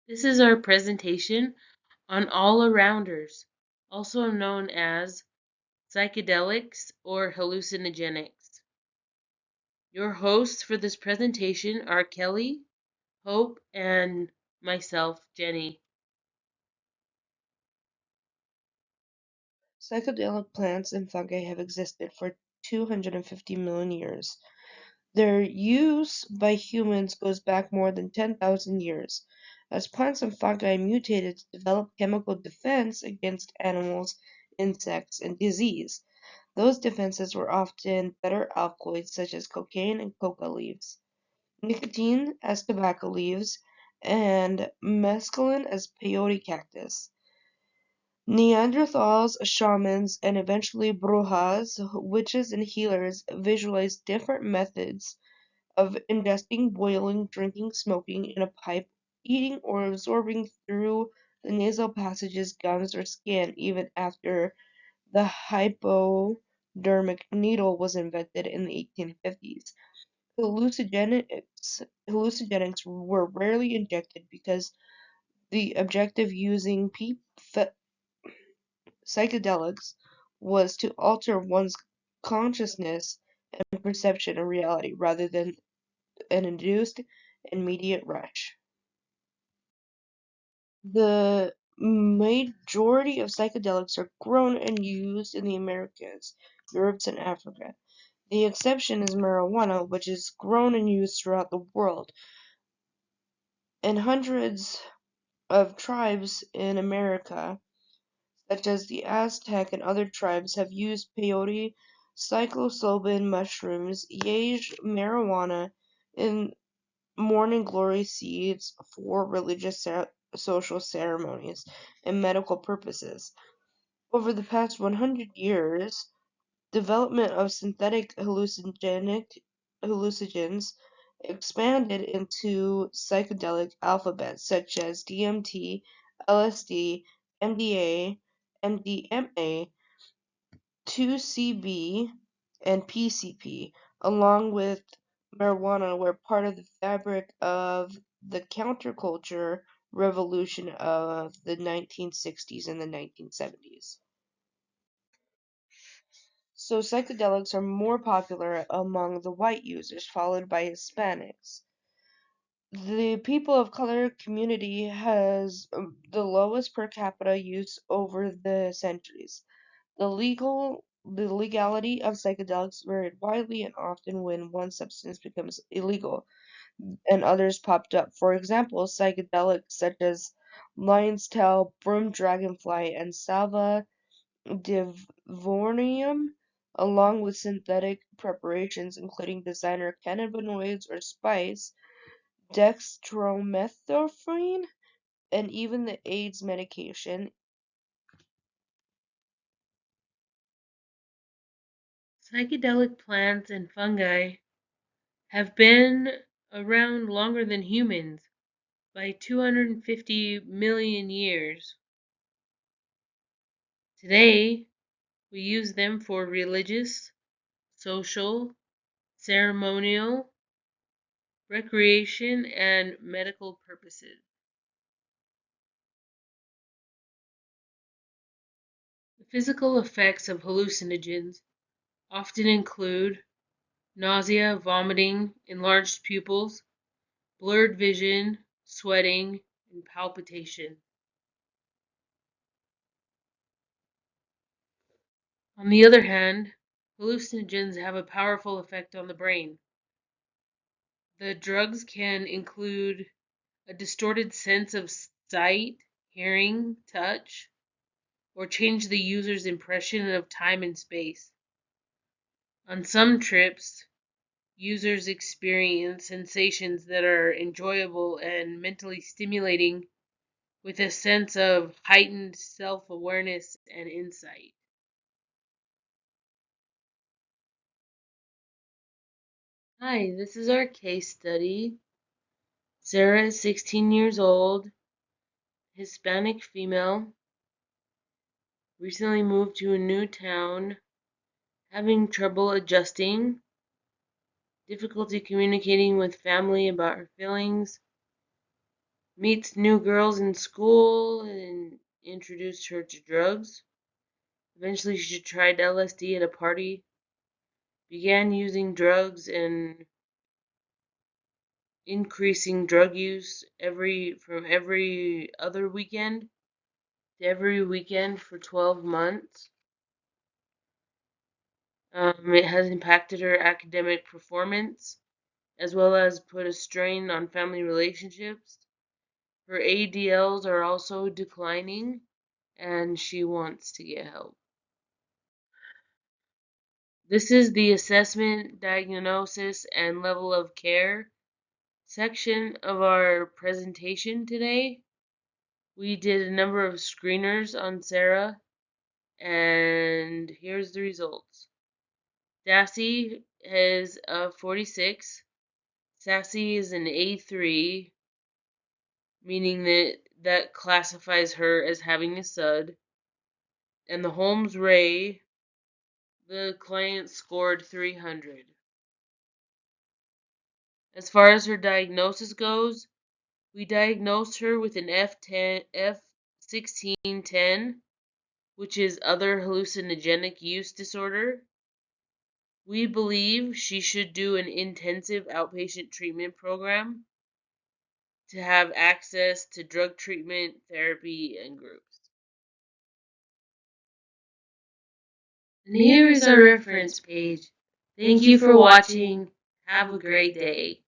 This is our presentation on all-arounders, also known as psychedelics or hallucinogenics. Your hosts for this presentation are Kelly, Hope, and myself, Jenny. Psychedelic plants and fungi have existed for 250 million years. Their use by humans goes back more than 10,000 years. As plants and fungi mutated to develop chemical defense against animals, insects, and disease, those defenses were often better alkaloids such as cocaine and coca leaves, nicotine as tobacco leaves, and mescaline as peyote cactus. Neanderthals, shamans, and eventually brujas, witches and healers visualized different methods of ingesting, boiling, drinking, smoking in a pipe, eating, or absorbing through the nasal passages, gums, or skin, even after the hypodermic needle was invented in the 1850s. Hallucinogenics were rarely injected because the objective using psychedelics was to alter one's consciousness and perception of reality rather than an induced immediate rush. The majority of psychedelics are grown and used in the Americas, Europe, and Africa. The exception is marijuana, which is grown and used throughout the world. And hundreds of tribes in America, such as the Aztec and other tribes, have used peyote, psilocybin mushrooms, yage, marijuana, and morning glory seeds for religious, social ceremonies, and medical purposes. Over the past 100 years, development of synthetic hallucinogens expanded into psychedelic alphabets such as DMT, LSD, MDA, MDMA, 2CB, and PCP, along with marijuana, were part of the fabric of the counterculture revolution of the 1960s and the 1970s. So psychedelics are more popular among the white users, followed by Hispanics. The people of color community has the lowest per capita use over the centuries. The legality of psychedelics varied widely and often when one substance becomes illegal and others popped up. For example, psychedelics such as lion's tail, broom dragonfly, and salva divorium, along with synthetic preparations including designer cannabinoids or spice, dextromethorphan, and even the AIDS medication. Psychedelic plants and fungi have been around longer than humans by 250 million years. Today, we use them for religious, social, ceremonial, recreation, and medical purposes. The physical effects of hallucinogens often include nausea, vomiting, enlarged pupils, blurred vision, sweating, and palpitation. On the other hand, hallucinogens have a powerful effect on the brain. The drugs can include a distorted sense of sight, hearing, touch, or change the user's impression of time and space. On some trips, users experience sensations that are enjoyable and mentally stimulating with a sense of heightened self awareness and insight. Hi, this is our case study. Sarah is 16 years old, Hispanic female, recently moved to a new town, having trouble adjusting, difficulty communicating with family about her feelings, meets new girls in school and introduced her to drugs. Eventually, she tried LSD at a party, began using drugs and increasing drug use every other weekend to every weekend for 12 months. It has impacted her academic performance as well as put a strain on family relationships. Her ADLs are also declining and she wants to get help. This is the assessment, diagnosis, and level of care section of our presentation today. We did a number of screeners on Sarah, and here's the results. Dassy is a 46. Sassy is an A3, meaning that classifies her as having a SUD. And the Holmes Ray, the client scored 300. As far as her diagnosis goes, we diagnosed her with an F1610, which is other hallucinogenic use disorder. We believe she should do an intensive outpatient treatment program to have access to drug treatment, therapy, and groups. And here is our reference page. Thank you for watching. Have a great day.